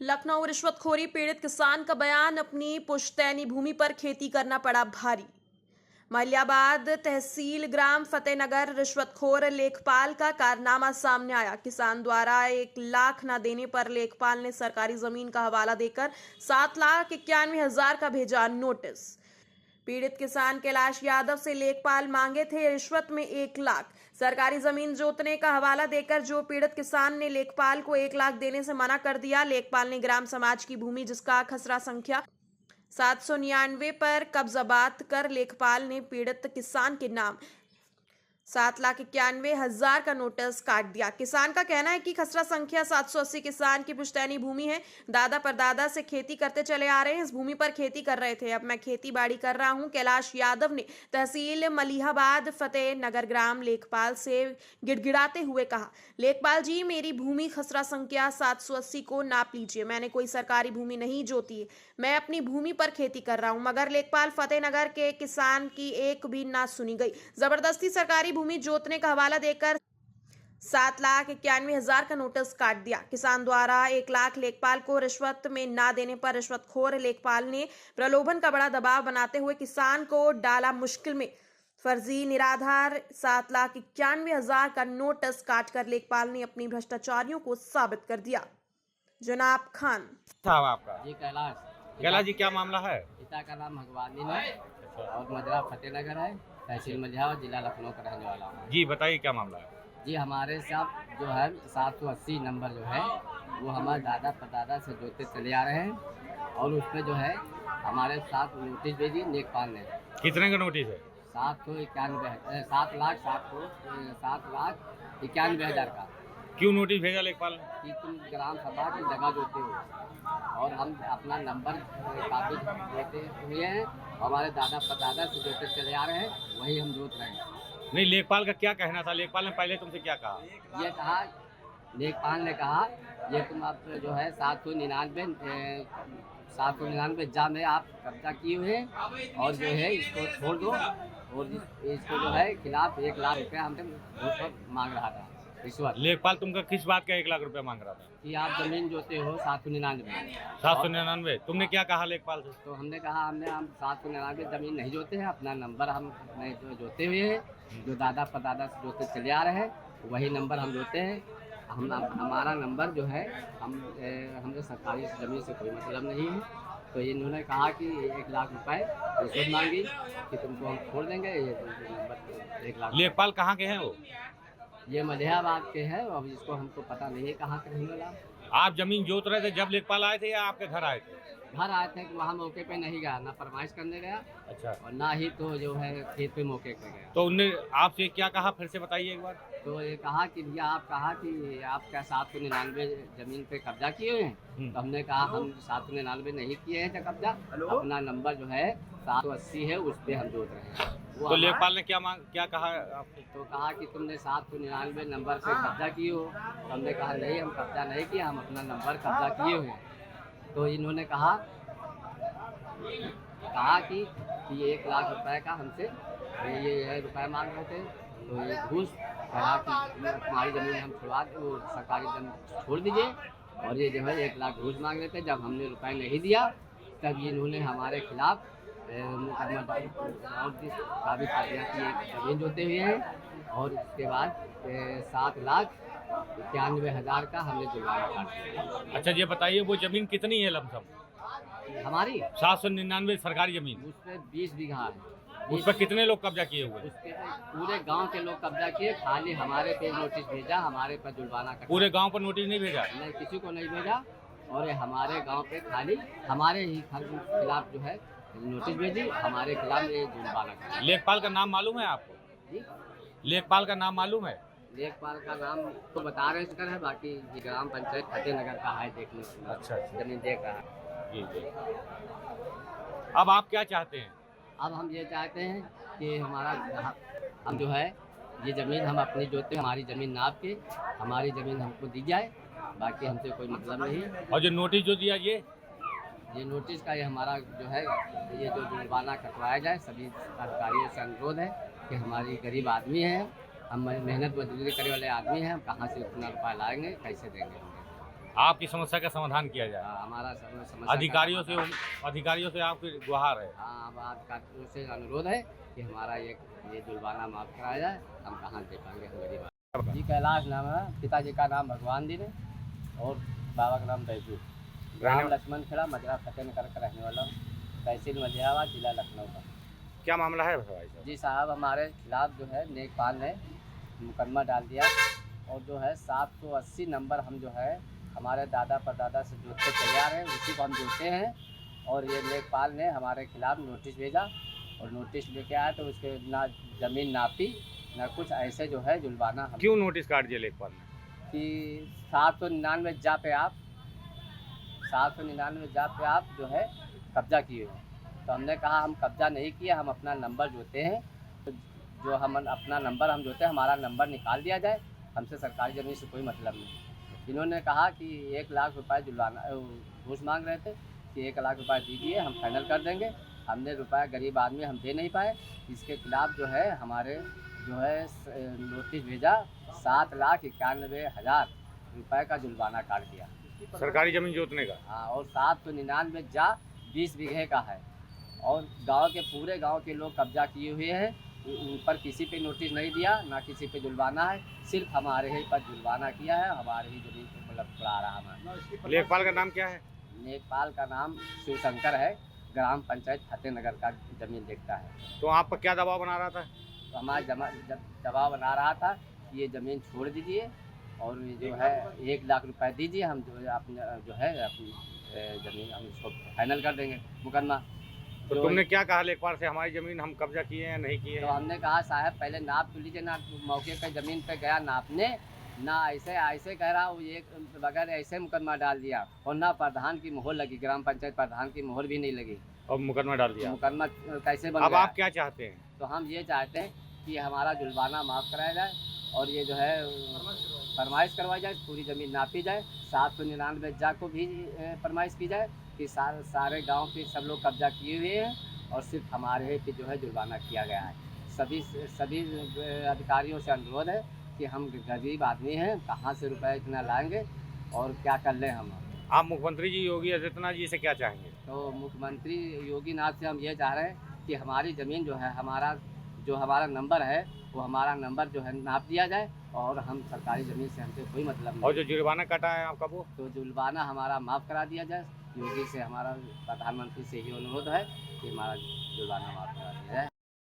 लखनऊ रिश्वतखोरी पीड़ित किसान का बयान, अपनी पुश्तैनी भूमि पर खेती करना पड़ा भारी। मलियाबाद तहसील ग्राम फतेहनगर रिश्वतखोर लेखपाल का कारनामा सामने आया। किसान द्वारा 1 लाख न देने पर लेखपाल ने सरकारी जमीन का हवाला देकर 7,91,000 का भेजा नोटिस। पीड़ित किसान कैलाश यादव से लेखपाल मांगे थे रिश्वत में 1 लाख। सरकारी जमीन जोतने का हवाला देकर जो पीड़ित किसान ने लेखपाल को 1 लाख देने से मना कर दिया। लेखपाल ने ग्राम समाज की भूमि जिसका खसरा संख्या 799 पर कब्जाबात कर लेखपाल ने पीड़ित किसान के नाम 7,91,000 का नोटिस काट दिया। किसान का कहना है कि खसरा संख्या 780 किसान की पुश्तैनी भूमि है। दादा परदादा से खेती करते चले आ रहे हैं। इस भूमि पर खेती कर रहे थे। अब मैं खेती बाड़ी कर रहा हूं। कैलाश यादव ने तहसील मलिहाबाद फतेह नगर ग्राम लेखपाल से गिड़गिड़ाते हुए कहा, लेखपाल जी, मेरी भूमि खसरा संख्या 780 को नाप लीजिए। मैंने कोई सरकारी भूमि नहीं जोती है। मैं अपनी भूमि पर खेती कर रहा हूं। मगर लेखपाल फतेहनगर के किसान की एक भी ना सुनी गई। जबरदस्ती सरकारी भूमि जोतने का हवाला देकर 7,91,000 का नोटिस काट दिया। किसान द्वारा 1 लाख लेखपाल को रिश्वत में ना देने पर रिश्वतखोर लेखपाल ने प्रलोभन का बड़ा दबाव बनाते हुए किसान को डाला मुश्किल में। फर्जी निराधार 7,91,000 का नोटिस काटकर लेखपाल ने अपनी भ्रष्टाचारियों को साबित कर दिया। जनाब खान था आपका जी कैलाश। कैलाश जी, क्या मामला है? पिता का नाम भगवानी है और मजरा फतेहनगर है, तहसील मलिहाबाद, जिला लखनऊ का रहने वाला हूँ। जी बताइए, क्या मामला है? जी हमारे साथ जो है 780 नंबर जो है वो हमारे दादा परदादा से जोते चले आ रहे हैं और उसमें जो है हमारे साथ नोटिस भेजी लेखपाल ने। कितने का नोटिस है? 7,91,000 का। क्यों नोटिस भेजा लेखपाल ने? कि तुम ग्राम सभा की जगह जोते हो और हम अपना नंबर काबिज देते हुए हैं। हमारे दादा परदादा से जोते चले आ रहे हैं, वही हम जोत रहे हैं। नहीं, लेखपाल का क्या कहना था? लेखपाल ने पहले तुमसे क्या कहा? ये कहा, लेखपाल ने कहा ये तुम अब जो है 799 जा में आप कब्जा किए हुए हैं और जो है इसको छोड़ दो और इसको जो है खिलाफ 1 लाख रुपया हमसे घूस पर मांग रहा था, रिश्वत। लेखपाल तुमका किस बात का 1 लाख रुपया मांग रहा था? कि आप जमीन जोते हो 799। 799। तुमने क्या कहा लेखपाल से? तो हमने कहा हम 799 जमीन नहीं जोते हैं, अपना नंबर हम नहीं जोते हुए हैं। जो दादा परदादा से जोते चले आ रहे हैं वही नंबर हम जोते हैं। हमारा नंबर जो है हमने सरकारी ज़मीन से कोई मतलब नहीं है। तो इन्होंने कहा कि 1 लाख रुपए रिश्वत मांगी कि तुमको हम छोड़ देंगे। ये नंबर 1 लाख। लेखपाल कहाँ के हैं वो? ये मलिहाबाद के हैं। अब इसको हमको पता नहीं है कहाँ के रहने वाला। आप जमीन जोत रहे थे जब लेखपाल आए थे या आपके घर आए थे? घर आए थे कि वहाँ मौके पे नहीं गया, ना फरमाइश करने गया अच्छा। और ना ही तो जो है खेत पे मौके पे गया। तो उनने आपसे क्या कहा, फिर से बताइए एक बार। तो ये कहा कि भैया आप कहा कि आप क्या 799 जमीन पे कब्जा किए हुए हैं? तो हमने कहा हम 799 नहीं किए हैं कब्जा, अपना नंबर जो है 780 है उस पे हम जोत रहे हैं। तो लेखपाल ने क्या कहा आपसे? तो कहा कि तुमने 799 नंबर पे कब्जा किए हो। तो हमने कहा नहीं, हम कब्जा नहीं किया, हम अपना नंबर कब्जा किए हुए हैं। तो इन्होंने कहा कि ये 1 लाख रुपए का हमसे ये रुपए मांग रहे थे। तो ये घूस कहा कि तुम्हारी ज़मीन हम छुड़वा दें, वो सरकारी ज़मीन छोड़ दीजिए और ये जो है 1 लाख घूस मांग रहे थे। जब हमने रुपए नहीं दिया तब इन्होंने हमारे खिलाफ मुकदमा काबिज कर दिया कि एक ज़मीन जोते हुए हैं और उसके बाद 7,91,000 का हमने जुर्माना काट दिया। अच्छा, ये बताइए वो जमीन कितनी है लमसम? हमारी 799 सरकारी जमीन, उस पर 20 बीघा है। उस पर कितने लोग कब्जा किए हुए? उसके पूरे गांव के लोग कब्जा किए, खाली हमारे पे नोटिस भेजा, हमारे पर जुर्माना कटा। पूरे गांव पर नोटिस नहीं भेजा? नहीं, किसी को नहीं भेजा और ये हमारे गांव पे खाली हमारे ही खिलाफ जो है नोटिस भेजी, हमारे खिलाफ ये जुर्माना कटा। लेखपाल का नाम मालूम है आपको? जी, लेखपाल का नाम मालूम है? लेखपाल का नाम तो बता रहे इसका है, बाकी ये ग्राम पंचायत फतेहनगर का है, देखने से अच्छा अच्छा। जमीन देख रहा है। जी जी। अब आप क्या चाहते हैं? अब हम ये चाहते हैं कि हम जो है ये ज़मीन हम अपनी जोते, हमारी ज़मीन नाप के हमारी ज़मीन हमको दी जाए, बाकी हमसे कोई मतलब नहीं है। और जो नोटिस जो दिया ये नोटिस का ये हमारा जो है ये जो जुर्माना कटवाया जाए। सभी अधिकारियों से अनुरोध है कि हमारी गरीब आदमी है, हम मेहनत मजदूरी करने वाले आदमी हैं, हम कहाँ से उतना रुपया लाएंगे, कैसे देंगे? आपकी समस्या का समाधान किया जाए। हमारा समस्या का अधिकारियों समाधान- से आपकी गुहार है। हाँ, अब अधिकारियों से अनुरोध है कि हमारा ये जुर्माना माफ़ कराया जाए। हम कहाँ दे पाएंगे, हम गरीब आदमी। जी कैलाश नाम है, पिताजी का नाम भगवान दिन है और बाबा का नाम बैजू। ग्राम लक्ष्मण खेड़ा, मजरा फतेहनगर का रहने वाला हूँ, तहसील मजियाबाद, जिला लखनऊ का। क्या मामला है भाई साहब? जी साहब, हमारे खिलाफ जो है नेकपाल ने मुकदमा डाल दिया और जो है 780 नंबर हम जो है हमारे दादा परदादा से जोतते चले आ रहे हैं, उसी को हम जोते हैं। और ये लेखपाल ने हमारे खिलाफ नोटिस भेजा और नोटिस लेके आया तो उसके ना ज़मीन नापी ना कुछ, ऐसे जो है जुल्बाना हम क्यों नोटिस काट दिया लेखपाल ने? कि 799 जा पे आप 799 जा पे आप जो है कब्जा किए हो। तो हमने कहा हम कब्जा नहीं किया, हम अपना नंबर जोते हैं। तो जो हम अपना नंबर हम जोते हैं, हमारा नंबर निकाल दिया जाए, हमसे सरकारी ज़मीन से कोई मतलब नहीं। इन्होंने कहा कि 1 लाख रुपए जुर्माना घूस मांग रहे थे कि 1 लाख रुपए दीजिए, हम फाइनल कर देंगे। हमने रुपया गरीब आदमी हम दे नहीं पाए, इसके खिलाफ जो है हमारे जो है नोटिस भेजा, 7,91,000 रुपये का जुर्माना काट दिया। सरकारी जमीन जोतने का? हाँ, और 799 जा 20 बीघे का है और गांव के पूरे गांव के लोग कब्जा किए हुए हैं। उन पर किसी पे नोटिस नहीं दिया, ना किसी पे जुर्माना है, सिर्फ हमारे ही पर जुर्माना किया है, हमारे ही जमीन को मतलब छुड़ा रहा हमारा। लेखपाल का नाम क्या है? लेखपाल का नाम शिवशंकर है, ग्राम पंचायत फतेहनगर का जमीन देखता है। तो आप पर क्या दबाव बना रहा था? तो हमारा दबाव बना रहा था कि ये ज़मीन छोड़ दीजिए और ये जो है 1 लाख रुपए दीजिए, हम जो है अपने जो है अपनी ज़मीन हम इसको फाइनल कर देंगे मुकदमा। तो तुमने क्या कहा लेखपाल से, हमारी जमीन हम कब्जा किए हैं नहीं किए तो हैं? हमने कहा साहब पहले नाप तो लीजिए ना, मौके पे ज़मीन पे गया नापने, ना ऐसे कह रहा हूँ, ये बगैर ऐसे मुकदमा डाल दिया और ना प्रधान की मोहर लगी, ग्राम पंचायत प्रधान की मोहर भी नहीं लगी और मुकदमा डाल दिया। मुकदमा कैसे बन अब गया? आप क्या चाहते हैं? तो हम ये चाहते हैं कि हमारा जुर्माना माफ़ कराया जाए और ये जो है फरमाइश करवाई जाए, पूरी ज़मीन नापी जाए, 799 जा को भी फरमाइश की जाए कि सारे गांव के सब लोग कब्जा किए हुए हैं और सिर्फ हमारे पे जो है जुर्माना किया गया है। सभी अधिकारियों से अनुरोध है कि हम गरीब आदमी हैं, कहाँ से रुपए इतना लाएंगे और क्या कर लें हम। आप मुख्यमंत्री जी योगी आदित्यनाथ जी से क्या चाहेंगे? तो मुख्यमंत्री योगी नाथ से हम ये चाह रहे हैं कि हमारी ज़मीन जो है हमारा नंबर है वो हमारा नंबर जो है नाप दिया जाए और हम सरकारी ज़मीन से हमसे कोई मतलब नहीं। और जो जुर्माना काटा है आपका वो? तो जुर्माना हमारा माफ़ करा दिया जाए। योगी से हमारा प्रधानमंत्री से ही अनुरोध है कि हमारा जुर्माना माफ़ करा दिया जाए।